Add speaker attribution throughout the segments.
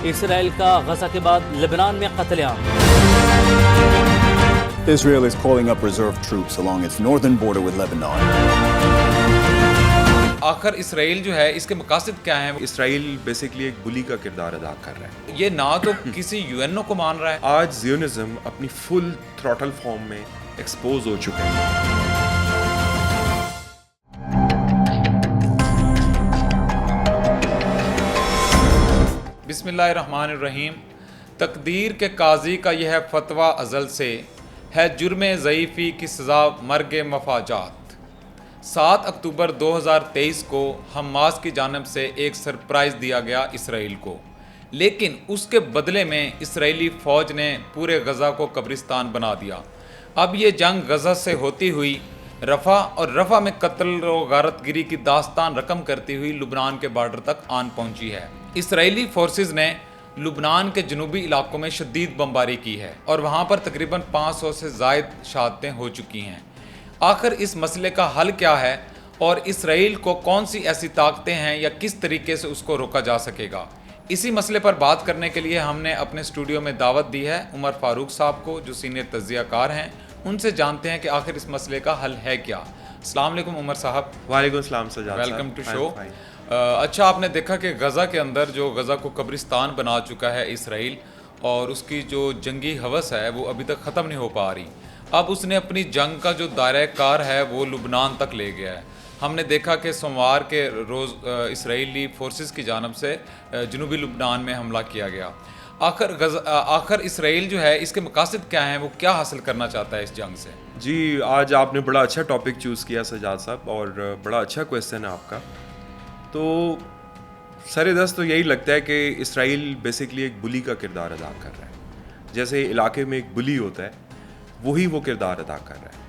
Speaker 1: اسرائیل کا غزہ کے بعد لبنان میں قتل عام.
Speaker 2: Israel is calling up reserve troops along its northern border with Lebanon.
Speaker 3: آخر اسرائیل جو ہے اس کے مقاصد کیا ہیں؟
Speaker 4: اسرائیل بیسیکلی ایک بلی کا کردار ادا کر رہا ہے.
Speaker 3: یہ نہ تو کسی یو این او کو مان رہا ہے.
Speaker 4: آج زیونزم اپنی فل تھروٹل فارم میں ایکسپوز ہو چکا ہے.
Speaker 3: بسم اللہ الرحمن الرحیم. تقدیر کے قاضی کا یہ ہے فتویٰ ازل سے، ہے جرم ضعیفی کی سزا مرگ مفاجات. 7 اکتوبر 2023 کو حماس کی جانب سے ایک سرپرائز دیا گیا اسرائیل کو، لیکن اس کے بدلے میں اسرائیلی فوج نے پورے غزہ کو قبرستان بنا دیا. اب یہ جنگ غزہ سے ہوتی ہوئی رفح اور رفح میں قتل و غارت گری کی داستان رقم کرتی ہوئی لبنان کے بارڈر تک آن پہنچی ہے. اسرائیلی فورسز نے لبنان کے جنوبی علاقوں میں شدید بمباری کی ہے اور وہاں پر تقریباً 500 سے زائد شہادتیں ہو چکی ہیں. آخر اس مسئلے کا حل کیا ہے اور اسرائیل کو کون سی ایسی طاقتیں ہیں یا کس طریقے سے اس کو روکا جا سکے گا؟ اسی مسئلے پر بات کرنے کے لیے ہم نے اپنے اسٹوڈیو میں دعوت دی ہے عمر فاروق صاحب کو، جو سینئر تجزیہ کار ہیں. ان سے جانتے ہیں کہ آخر اس مسئلے کا حل ہے کیا. السلام علیکم عمر صاحب.
Speaker 4: وعلیکم السلام سجاد صاحب.
Speaker 3: Welcome to show. اچھا، آپ نے دیکھا کہ غزہ کے اندر جو غزہ کو قبرستان بنا چکا ہے اسرائیل، اور اس کی جو جنگی ہوس ہے وہ ابھی تک ختم نہیں ہو پا رہی. اب اس نے اپنی جنگ کا جو دائرہ کار ہے وہ لبنان تک لے گیا ہے. ہم نے دیکھا کہ سوموار کے روز اسرائیلی فورسز کی جانب سے جنوبی لبنان میں حملہ کیا گیا. آخر اسرائیل جو ہے اس کے مقاصد کیا ہیں، وہ کیا حاصل کرنا چاہتا ہے اس جنگ سے؟
Speaker 4: جی، آج آپ نے بڑا اچھا ٹاپک چوز کیا سجاد صاحب، اور بڑا اچھا کویسچن ہے آپ کا. تو سر دست تو یہی لگتا ہے کہ اسرائیل بیسیکلی ایک بلی کا کردار ادا کر رہا ہے. جیسے علاقے میں ایک بلی ہوتا ہے، وہی وہ کردار ادا کر رہا ہے.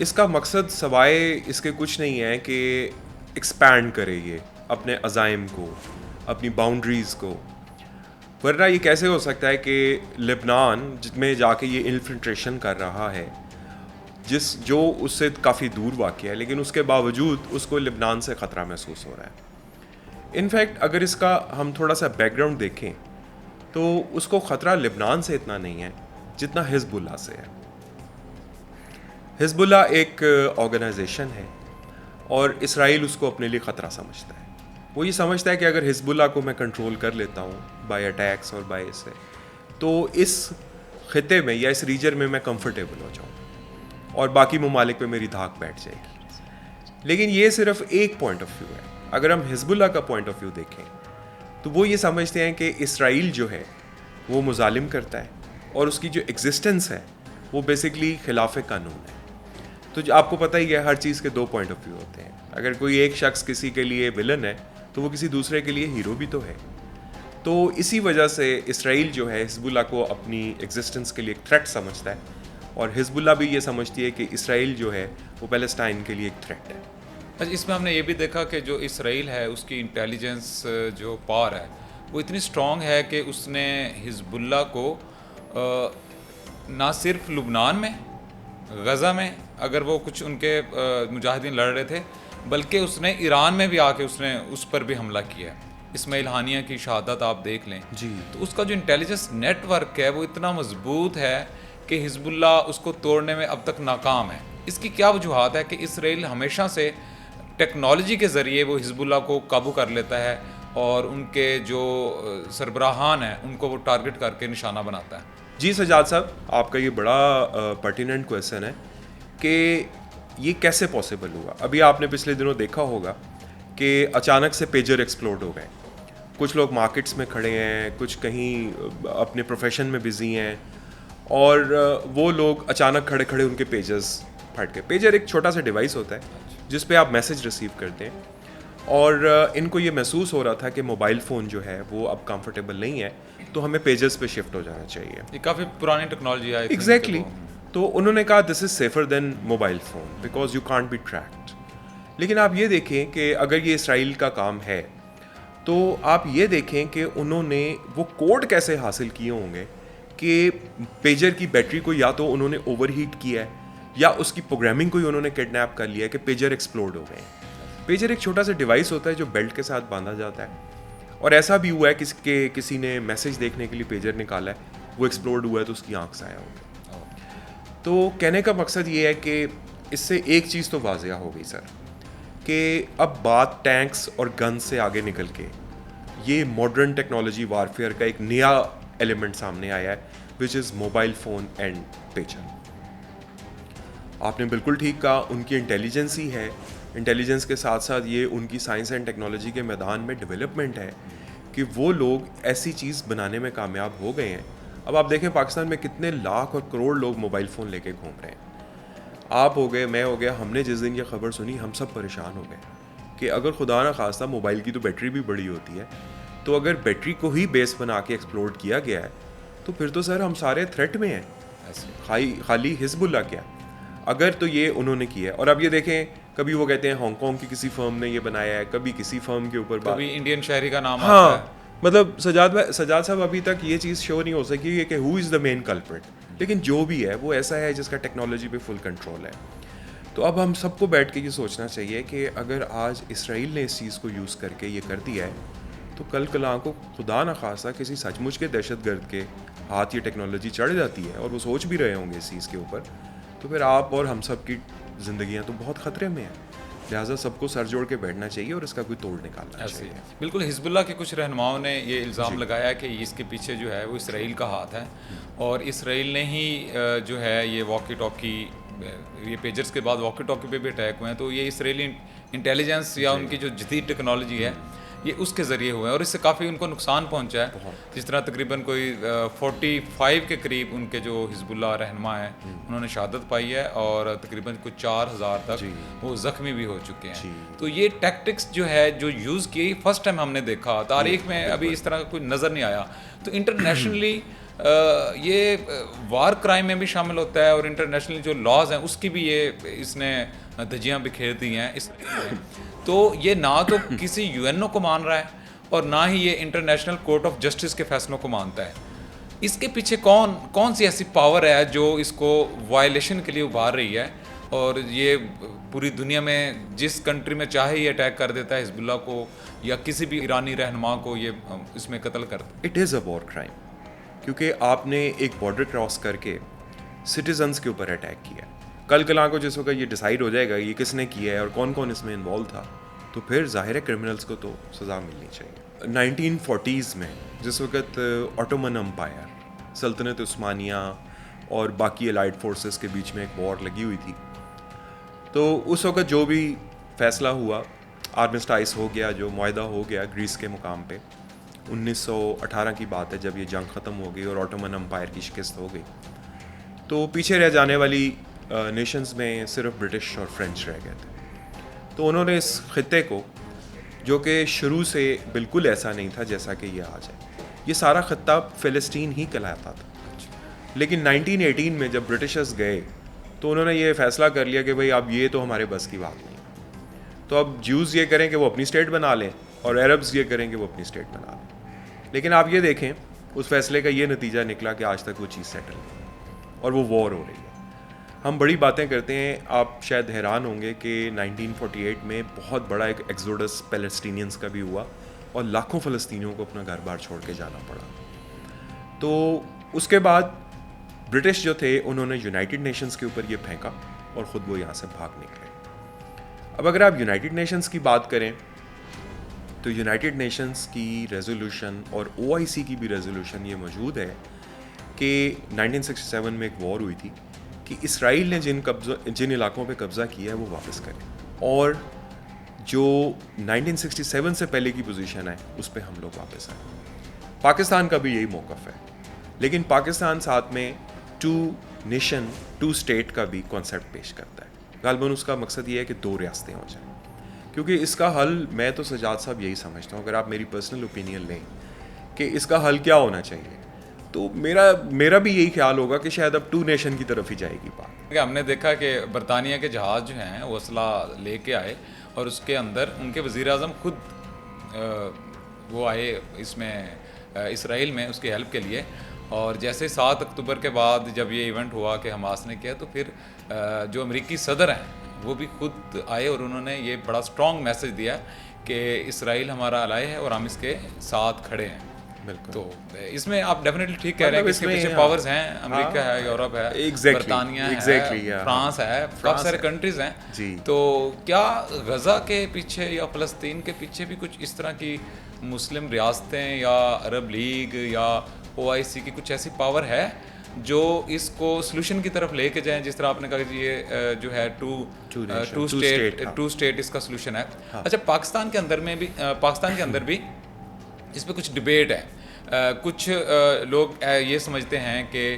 Speaker 4: اس کا مقصد سوائے اس کے کچھ نہیں ہے کہ ایکسپینڈ کرے یہ اپنے عزائم کو، اپنی باؤنڈریز کو. ورنہ یہ کیسے ہو سکتا ہے کہ لبنان میں جا کے یہ انفلٹریشن کر رہا ہے، جو اس سے کافی دور واقع ہے، لیکن اس کے باوجود اس کو لبنان سے خطرہ محسوس ہو رہا ہے. انفیکٹ اگر اس کا ہم تھوڑا سا بیک گراؤنڈ دیکھیں تو اس کو خطرہ لبنان سے اتنا نہیں ہے جتنا حزب اللہ سے ہے. حزب اللہ ایک آرگنائزیشن ہے اور اسرائیل اس کو اپنے لیے خطرہ سمجھتا ہے. وہ یہ سمجھتا ہے کہ اگر حزب اللہ کو میں کنٹرول کر لیتا ہوں بائی اٹیکس اور بائی سے، تو اس خطے میں یا اس ریجن میں کمفرٹیبل ہو جاؤں اور باقی ممالک پہ میری دھاک بیٹھ جائے گی. لیکن یہ صرف ایک پوائنٹ آف ویو ہے. اگر ہم حزب اللہ کا پوائنٹ آف ویو دیکھیں تو وہ یہ سمجھتے ہیں کہ اسرائیل جو ہے وہ مظالم کرتا ہے اور اس کی جو ایگزسٹنس ہے وہ بیسکلی خلاف قانون ہے. تو آپ کو پتہ ہی ہے ہر چیز کے 2 پوائنٹ آف ویو ہوتے ہیں. اگر کوئی ایک شخص کسی کے لیے ولن ہے تو وہ کسی دوسرے کے لیے ہیرو بھی تو ہے. تو اسی وجہ سے اسرائیل جو ہے حزب اللہ کو اپنی ایگزسٹنس کے لیے ایک تھریٹ سمجھتا ہے، اور حزب اللہ بھی یہ سمجھتی ہے کہ اسرائیل جو ہے وہ پیلسٹائن کے لیے ایک تھریٹ ہے.
Speaker 3: اس میں ہم نے یہ بھی دیکھا کہ جو اسرائیل ہے اس کی انٹیلیجنس جو پاور ہے وہ اتنی اسٹرانگ ہے کہ اس نے حزب اللہ کو نہ صرف لبنان میں، غزہ میں اگر وہ کچھ ان کے مجاہدین لڑ رہے تھے، بلکہ اس نے ایران میں بھی آ کے اس پر بھی حملہ کیا. اسماعیل ہانیہ کی شہادت آپ دیکھ لیں.
Speaker 4: جی،
Speaker 3: تو اس کا جو انٹیلیجنس نیٹ ورک ہے وہ اتنا مضبوط ہے کہ حزب اللہ اس کو توڑنے میں اب تک ناکام ہے. اس کی کیا وجوہات ہے کہ اسرائیل ہمیشہ سے ٹیکنالوجی کے ذریعے وہ حزب اللہ کو قابو کر لیتا ہے اور ان کے جو سربراہان ہیں ان کو وہ ٹارگٹ کر کے نشانہ بناتا ہے؟
Speaker 4: جی سجاد صاحب، آپ کا یہ بڑا پرٹیننٹ کویسچن ہے کہ یہ کیسے پاسبل ہوا. ابھی آپ نے پچھلے دنوں دیکھا ہوگا کہ اچانک سے پیجر ایکسپلوڈ ہو گئے. کچھ لوگ مارکیٹس میں کھڑے ہیں، کچھ کہیں اپنے پروفیشن میں بزی ہیں، اور وہ لوگ اچانک کھڑے کھڑے ان کے پیجز پھٹ گئے. پیجر ایک چھوٹا سا ڈیوائس ہوتا ہے جس پہ آپ میسج ریسیو کرتے ہیں، اور ان کو یہ محسوس ہو رہا تھا کہ موبائل فون جو ہے وہ اب کمفرٹیبل نہیں ہے، تو ہمیں پیجز پہ شفٹ ہو جانا چاہیے.
Speaker 3: یہ کافی پرانی ٹیکنالوجی ہے.
Speaker 4: ایگزیکٹلی. تو انہوں نے کہا this is safer than mobile phone because you can't be tracked. لیکن آپ یہ دیکھیں کہ اگر یہ اسرائیل کا کام ہے تو آپ یہ دیکھیں کہ انہوں نے وہ کوڈ کیسے حاصل کیے ہوں گے کہ پیجر کی بیٹری کو یا تو انہوں نے اوور ہیٹ کیا ہے یا اس کی پروگرامنگ کو ہی انہوں نے کڈنیپ کر لیا ہے کہ پیجر ایکسپلوڈ ہو گئے. پیجر ایک چھوٹا سا ڈیوائس ہوتا ہے جو بیلٹ کے ساتھ باندھا جاتا ہے اور ایسا بھی ہوا ہے کہ کسی نے میسیج دیکھنے کے لیے پیجر نکالا ہے, وہ ایکسپلوڈ ہوا ہے تو اس کی آنکھ ضائع ہو گئی. تو کہنے کا مقصد یہ ہے کہ اس سے ایک چیز تو واضح ہو گئی سر, کہ اب بات ٹینکس اور گن سے آگے نکل کے یہ ماڈرن ٹیکنالوجی وارفیئر کا ایک نیا ایلیمنٹ سامنے آیا ہے, وچ از موبائل فون اینڈ پیجر. آپ نے بالکل ٹھیک کہا, ان کی انٹیلیجنس ہی ہے, انٹیلیجنس کے ساتھ ساتھ یہ ان کی سائنس اینڈ ٹیکنالوجی کے میدان میں ڈیولپمنٹ ہے کہ وہ لوگ ایسی چیز بنانے میں کامیاب ہو گئے ہیں. اب آپ دیکھیں پاکستان میں کتنے لاکھ اور کروڑ لوگ موبائل فون لے کے گھوم رہے ہیں. آپ ہو گئے, میں ہو گیا, ہم نے جس دن یہ خبر سنی ہم سب پریشان ہو گئے کہ اگر خدا نہ خواستہ موبائل کی تو بیٹری بھی بڑی ہوتی ہے, تو اگر بیٹری کو ہی بیس بنا کے ایکسپلوڈ کیا گیا ہے تو پھر تو سر ہم سارے تھریٹ میں ہیں. خالی حزب اللہ کیا, اگر تو یہ انہوں نے کیا ہے. اور اب یہ دیکھیں, کبھی وہ کہتے ہیں ہانگ کانگ کی کسی فرم نے یہ بنایا ہے, کبھی کسی فرم کے اوپر
Speaker 3: کبھی انڈین شہری کا نام
Speaker 4: ہاں
Speaker 3: آتا ہے.
Speaker 4: مطلب سجاد صاحب ابھی تک یہ چیز شو نہیں ہو سکی کہ ہو از دا مین کلپریٹ, لیکن جو بھی ہے وہ ایسا ہے جس کا ٹیکنالوجی پہ فل کنٹرول ہے. تو اب ہم سب کو بیٹھ کے یہ سوچنا چاہیے کہ اگر آج اسرائیل نے اس چیز کو یوز کر کے یہ کر دیا ہے, تو کل کلاں کو خدا نہ خواستہ کسی سچ مچ کے دہشت گرد کے ہاتھ یہ ٹیکنالوجی چڑھ جاتی ہے, اور وہ سوچ بھی رہے ہوں گے اس چیز کے اوپر, تو پھر آپ اور ہم سب کی زندگیاں تو بہت خطرے میں ہیں. لہٰذا سب کو سر جوڑ کے بیٹھنا چاہیے اور اس کا کوئی توڑ نکالنا چاہیے.
Speaker 3: بالکل. حزب اللہ کے کچھ رہنماؤں نے یہ الزام لگایا ہے کہ اس کے پیچھے جو ہے وہ اسرائیل کا ہاتھ ہے, اور اسرائیل نے ہی جو ہے یہ واکی ٹاکی, یہ پیجرز کے بعد واکی ٹاکی پہ بھی اٹیک ہوئے ہیں, تو یہ اسرائیلی انٹیلیجنس یا ان کی جو جدید ٹیکنالوجی ہے یہ اس کے ذریعے ہوئے ہیں, اور اس سے کافی ان کو نقصان پہنچا ہے. جس طرح تقریباً کوئی 45 کے قریب ان کے جو حزب اللہ رہنما ہیں انہوں نے شہادت پائی ہے, اور تقریباً کچھ 4000 تک وہ زخمی بھی ہو چکے ہیں. تو یہ ٹیکٹکس جو ہے جو یوز کی فرسٹ ٹائم ہم نے دیکھا, تاریخ میں ابھی اس طرح کا کوئی نظر نہیں آیا. تو انٹرنیشنلی یہ وار کرائم میں بھی شامل ہوتا ہے, اور انٹرنیشنل جو لاز ہیں اس کی بھی یہ اس نے دھجیاں بکھیر دی ہیں. تو یہ نہ تو کسی یو این او کو مان رہا ہے, اور نہ ہی یہ انٹرنیشنل کورٹ آف جسٹس کے فیصلوں کو مانتا ہے. اس کے پیچھے کون سی ایسی پاور ہے جو اس کو وائلیشن کے لیے ابھار رہی ہے, اور یہ پوری دنیا میں جس کنٹری میں چاہے یہ اٹیک کر دیتا ہے حزب اللہ کو یا کسی بھی ایرانی رہنما کو, یہ اس میں قتل کرتا ہے.
Speaker 4: It is a war crime, کیونکہ آپ نے ایک بارڈر کراس کر کے سٹیزنس کے اوپر اٹیک کیا. کل کلاں کو جس وقت یہ ڈیسائیڈ ہو جائے گا یہ کس نے کیا ہے اور کون کون اس میں انوالو تھا, تو پھر ظاہر ہے کرمنلز کو تو سزا ملنی چاہیے. 1940s میں جس وقت آٹومن امپائر, سلطنت عثمانیہ اور باقی الائڈ فورسز کے بیچ میں ایک وار لگی ہوئی تھی, تو اس وقت جو بھی فیصلہ ہوا, آرمسٹائس ہو گیا, جو معاہدہ ہو گیا گریس کے مقام پہ, 1918 کی بات ہے جب یہ جنگ ختم ہو گئی اور آٹومن امپائر کی شکست ہو گئی, تو پیچھے رہ جانے والی نیشنز میں صرف برٹش اور فرینچ رہ گئے تھے. تو انہوں نے اس خطے کو, جو کہ شروع سے بالکل ایسا نہیں تھا جیسا کہ یہ آج ہے, یہ سارا خطہ فلسطین ہی کہلاتا تھا, لیکن 1918 میں جب برٹشرز گئے تو انہوں نے یہ فیصلہ کر لیا کہ بھئی اب یہ تو ہمارے بس کی بات نہیں, تو اب جیوز یہ کریں کہ وہ اپنی اسٹیٹ بنا لیں اور عربز یہ کریں کہ وہ اپنی اسٹیٹ بنا لیں. لیکن آپ یہ دیکھیں اس فیصلے کا یہ نتیجہ نکلا کہ آج تک وہ چیز سیٹل نہیں, اور وہ وار ہو رہی ہے. ہم بڑی باتیں کرتے ہیں, آپ شاید حیران ہوں گے کہ 1948 میں بہت بڑا ایک ایکزوڈس پیلسٹینینز کا بھی ہوا, اور لاکھوں فلسطینیوں کو اپنا گھر بار چھوڑ کے جانا پڑا. تو اس کے بعد برٹش جو تھے انہوں نے یونائٹڈ نیشنز کے اوپر یہ پھینکا اور خود وہ یہاں سے بھاگ نکلے. اب اگر آپ یونائٹڈ نیشنز کی بات کریں تو یونائٹڈ نیشنز کی ریزولوشن اور OIC کی بھی ریزولوشن یہ موجود ہے کہ 1967 میں ایک وار ہوئی تھی کہ اسرائیل نے جن علاقوں پہ قبضہ کیا ہے وہ واپس کریں, اور جو 1967 سے پہلے کی پوزیشن ہے اس پہ ہم لوگ واپس آئیں. پاکستان کا بھی یہی موقف ہے, لیکن پاکستان ساتھ میں 2 نیشن 2 اسٹیٹ کا بھی کانسیپٹ پیش کرتا ہے. غالباً اس کا مقصد یہ ہے کہ 2 ریاستیں ہو جائیں, کیونکہ اس کا حل میں تو سجاد صاحب یہی سمجھتا ہوں, اگر آپ میری پرسنل اوپینین لیں کہ اس کا حل کیا ہونا چاہیے, تو میرا بھی یہی خیال ہوگا کہ شاید اب 2 نیشن کی طرف ہی جائے گی بات.
Speaker 3: ہم نے دیکھا کہ برطانیہ کے جہاز جو ہیں وہ اسلحہ لے کے آئے, اور اس کے اندر ان کے وزیر اعظم خود وہ آئے اس میں اسرائیل میں اس کی ہیلپ کے لیے. اور جیسے 7 اکتوبر کے بعد جب یہ ایونٹ ہوا کہ حماس نے کیا, تو پھر جو امریکی صدر ہیں وہ بھی خود آئے, اور انہوں نے یہ بڑا اسٹرانگ میسج دیا کہ اسرائیل ہمارا الائے ہے اور ہم اس کے ساتھ کھڑے ہیں.
Speaker 4: بالکل.
Speaker 3: تو اس میں آپ ڈیفینیٹلی ٹھیک کہہ رہے ہیں کہ اس کے پیچھے پاورز ہیں, امریکہ ہے, یورپ ہے, برطانیہ ہے, فرانس ہے, کافی سارے کنٹریز ہیں. تو کیا غزہ کے پیچھے یا فلسطین کے پیچھے بھی کچھ اس طرح کی مسلم ریاستیں یا عرب لیگ یا OIC کی کچھ ایسی پاور ہے جو اس کو سلوشن کی طرف لے کے جائیں, جس طرح آپ نے کہا کہ یہ جو ہے ٹو اسٹیٹ اس کا سلوشن ہے. اچھا, پاکستان کے اندر بھی اس پہ کچھ ڈبیٹ ہے. کچھ لوگ یہ سمجھتے ہیں کہ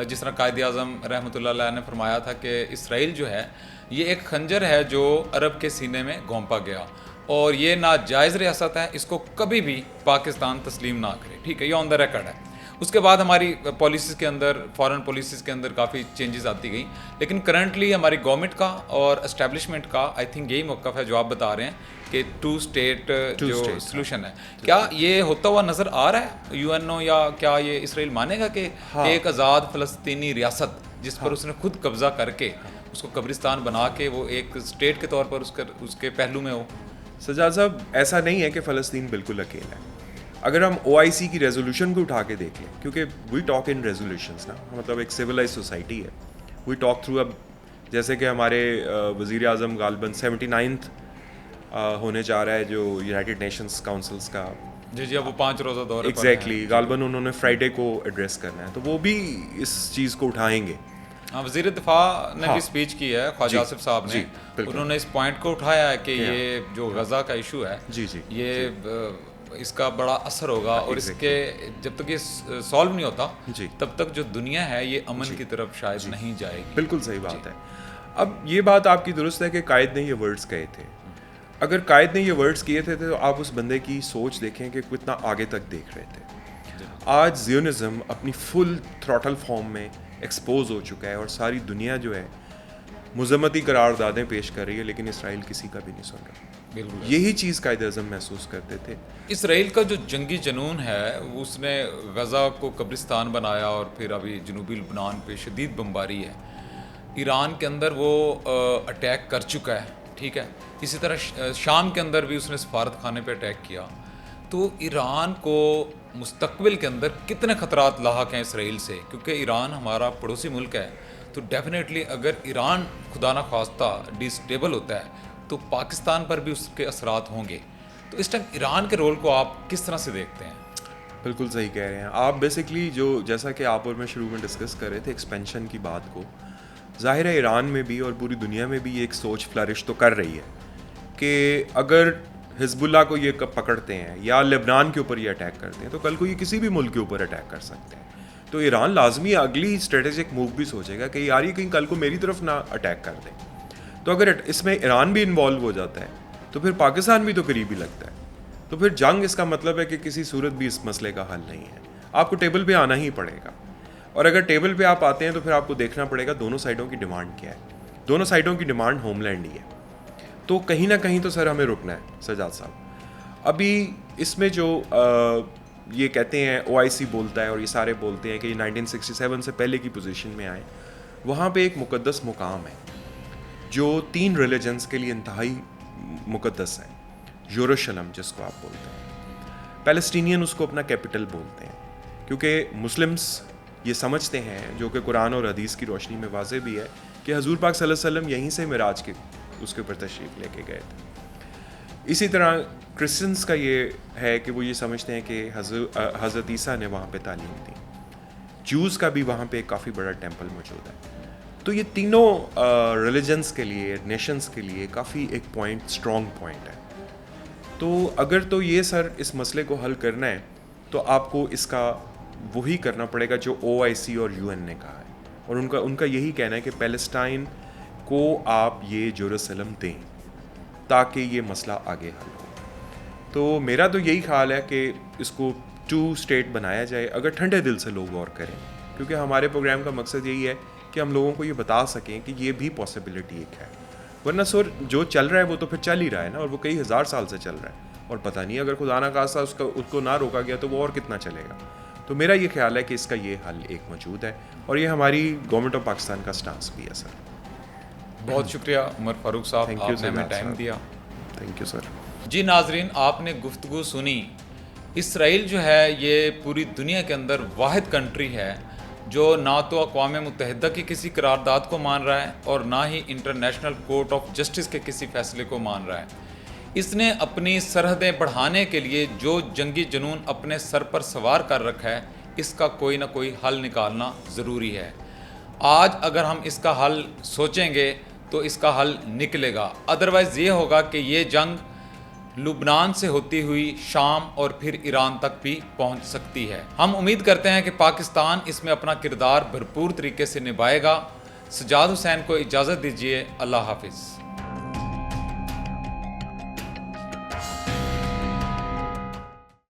Speaker 3: جس طرح قائد اعظم رحمۃ اللہ علیہ نے فرمایا تھا کہ اسرائیل جو ہے یہ ایک خنجر ہے جو عرب کے سینے میں گھونپا گیا اور یہ ناجائز ریاست ہے, اس کو کبھی بھی پاکستان تسلیم نہ کرے. ٹھیک ہے, یہ آن دا ریکارڈ ہے. اس کے بعد ہماری پالیسیز کے اندر, فارن پالیسیز کے اندر کافی چینجز آتی گئیں, لیکن کرنٹلی ہماری گورنمنٹ کا اور اسٹیبلشمنٹ کا آئی تھنک یہی موقف ہے جو آپ بتا رہے ہیں کہ ٹو اسٹیٹ جو سلوشن ہے. کیا یہ ہوتا ہوا نظر آ رہا ہے UNO, یا کیا یہ اسرائیل مانے گا کہ ایک آزاد فلسطینی ریاست جس پر اس نے خود قبضہ کر کے اس کو قبرستان بنا کے وہ ایک اسٹیٹ کے طور پر اس کے پہلو میں ہو؟
Speaker 4: سجاد صاحب, ایسا نہیں ہے کہ فلسطین بالکل اکیلا ہے. اگر ہم OIC کی ریزولوشن کو اٹھا کے دیکھ لیں, کیونکہ وی ٹاک ان ریزولوشنس نا, مطلب ایک سویلائز سوسائٹی ہے, وی ٹاک تھرو. اب جیسے کہ ہمارے وزیر اعظم غالباً 79th ہونے جا رہا ہے جو یونائٹیڈ نیشنز کاؤنسلس کا.
Speaker 3: جی اب وہ 5 روزہ دورے پر
Speaker 4: ایگزیکٹلی, غالباً انہوں نے فرائیڈے کو ایڈریس کرنا ہے, تو وہ بھی اس چیز کو اٹھائیں گے.
Speaker 3: وزیر دفاع نے بھی اسپیچ کی ہے, خواجہ آصف صاحب نے, انہوں نے اس پوائنٹ کو اٹھایا ہے کہ یہ جو غزہ کا ایشو ہے یہ اس کا بڑا اثر ہوگا, اور اس کے جب تک یہ سالو نہیں ہوتا تب تک جو دنیا ہے یہ امن کی طرف شاید نہیں جائے گی.
Speaker 4: بالکل صحیح بات ہے. اب یہ بات آپ کی درست ہے کہ قائد نے یہ ورڈز کہے تھے. اگر قائد نے یہ ورڈز کیے تھے تو آپ اس بندے کی سوچ دیکھیں کہ کتنا آگے تک دیکھ رہے تھے. آج زیونزم اپنی فل تھروٹل فارم میں ایکسپوز ہو چکا ہے اور ساری دنیا جو ہے مذمتی قراردادیں پیش کر رہی ہے, لیکن اسرائیل کسی کا بھی نہیں سن رہا. یہی چیز قائد اعظم محسوس کرتے تھے.
Speaker 3: اسرائیل کا جو جنگی جنون ہے اس نے غزہ کو قبرستان بنایا اور پھر ابھی جنوبی لبنان پہ شدید بمباری ہے. ایران کے اندر وہ اٹیک کر چکا ہے, ٹھیک ہے. اسی طرح شام کے اندر بھی اس نے سفارت خانے پہ اٹیک کیا. تو ایران کو مستقبل کے اندر کتنے خطرات لاحق ہیں اسرائیل سے, کیونکہ ایران ہمارا پڑوسی ملک ہے. تو ڈیفینیٹلی اگر ایران خدا نخواستہ ڈسٹیبل ہوتا ہے تو پاکستان پر بھی اس کے اثرات ہوں گے. تو اس ٹائم ایران کے رول کو آپ کس طرح سے دیکھتے ہیں؟
Speaker 4: بالکل صحیح کہہ رہے ہیں آپ. بیسکلی جیسا کہ آپ اور میں شروع میں ڈسکس کر رہے تھے ایکسپینشن کی بات کو, ظاہر ہے ایران میں بھی اور پوری دنیا میں بھی یہ ایک سوچ فلرش تو کر رہی ہے کہ اگر حزب اللہ کو یہ پکڑتے ہیں یا لبنان کے اوپر یہ اٹیک کرتے ہیں تو کل کو یہ کسی بھی ملک کے اوپر اٹیک کر سکتے ہیں. تو ایران لازمی اگلی اسٹریٹجک موو بھی سوچے گا کہ یار یہ کہیں کل کو میری طرف نہ اٹیک کر دیں. تو اگر اس میں ایران بھی انوالو ہو جاتا ہے تو پھر پاکستان بھی تو قریب ہی لگتا ہے. تو پھر جنگ اس کا مطلب ہے کہ کسی صورت بھی اس مسئلے کا حل نہیں ہے. آپ کو ٹیبل پہ آنا ہی پڑے گا, اور اگر ٹیبل پہ آپ آتے ہیں تو پھر آپ کو دیکھنا پڑے گا دونوں سائڈوں کی ڈیمانڈ کیا ہے. دونوں سائڈوں کی ڈیمانڈ ہوم لینڈ ہی ہے. تو کہیں نہ کہیں تو سر ہمیں رکنا ہے. سجاد صاحب, ابھی اس میں جو یہ کہتے ہیں OIC بولتا ہے اور یہ سارے بولتے ہیں کہ یہ 1967 سے پہلے کی پوزیشن میں آئے, وہاں پہ ایک مقدس مقام ہے جو 3 ریلیجنس کے لیے انتہائی مقدس ہے, یروشلم جس کو آپ بولتے ہیں. پیلسٹینین اس کو اپنا کیپٹل بولتے ہیں, کیونکہ مسلمس یہ سمجھتے ہیں, جو کہ قرآن اور حدیث کی روشنی میں واضح بھی ہے, کہ حضور پاک صلی اللہ علیہ وسلم یہیں سے معراج کے اس کے اوپر تشریف لے کے گئے تھے. اسی طرح کرسچنس کا یہ ہے کہ وہ یہ سمجھتے ہیں کہ حضرت عیسیٰ نے وہاں پہ تعلیم دی. جوز کا بھی وہاں پہ کافی بڑا ٹیمپل موجود ہے. تو یہ تینوں ریلیجنس کے لیے, نیشنز کے لیے کافی ایک پوائنٹ, اسٹرانگ پوائنٹ ہے. تو اگر تو یہ سر اس مسئلے کو حل کرنا ہے تو آپ کو اس کا وہی کرنا پڑے گا جو OIC اور UN نے کہا ہے, اور ان کا یہی کہنا ہے کہ پیلسٹائن کو آپ یہ جیروسلم دیں تاکہ یہ مسئلہ آگے حل ہو. تو میرا تو یہی خیال ہے کہ اس کو 2 اسٹیٹ بنایا جائے, اگر ٹھنڈے دل سے لوگ غور کریں, کیونکہ ہمارے پروگرام کا مقصد یہی ہے کہ ہم لوگوں کو یہ بتا سکیں کہ یہ بھی پاسبلٹی ایک ہے. ورنہ سر جو چل رہا ہے وہ تو پھر چل ہی رہا ہے نا, اور وہ کئی ہزار سال سے چل رہا ہے, اور پتہ نہیں اگر خدا نہ خواستہ اس کو نہ روکا گیا تو وہ اور کتنا چلے گا. تو میرا یہ خیال ہے کہ اس کا یہ حل ایک موجود ہے, اور یہ ہماری گورنمنٹ آف پاکستان کا سٹانس بھی ہے سر.
Speaker 3: بہت شکریہ عمر فاروق صاحب, آپ نے ہمیں ٹائم دیا.
Speaker 4: Thank you sir.
Speaker 3: جی ناظرین، آپ نے گفتگو سنی. اسرائیل جو ہے یہ پوری دنیا کے اندر واحد کنٹری ہے جو نہ تو اقوام متحدہ کی کسی قرارداد کو مان رہا ہے اور نہ ہی انٹرنیشنل کورٹ آف جسٹس کے کسی فیصلے کو مان رہا ہے. اس نے اپنی سرحدیں بڑھانے کے لیے جو جنگی جنون اپنے سر پر سوار کر رکھا ہے، اس کا کوئی نہ کوئی حل نکالنا ضروری ہے. آج اگر ہم اس کا حل سوچیں گے تو اس کا حل نکلے گا، ادروائز یہ ہوگا کہ یہ جنگ لبنان سے ہوتی ہوئی شام اور پھر ایران تک بھی پہنچ سکتی ہے. ہم امید کرتے ہیں کہ پاکستان اس میں اپنا کردار بھرپور طریقے سے نبھائے گا. سجاد حسین کو اجازت دیجیے. اللہ حافظ.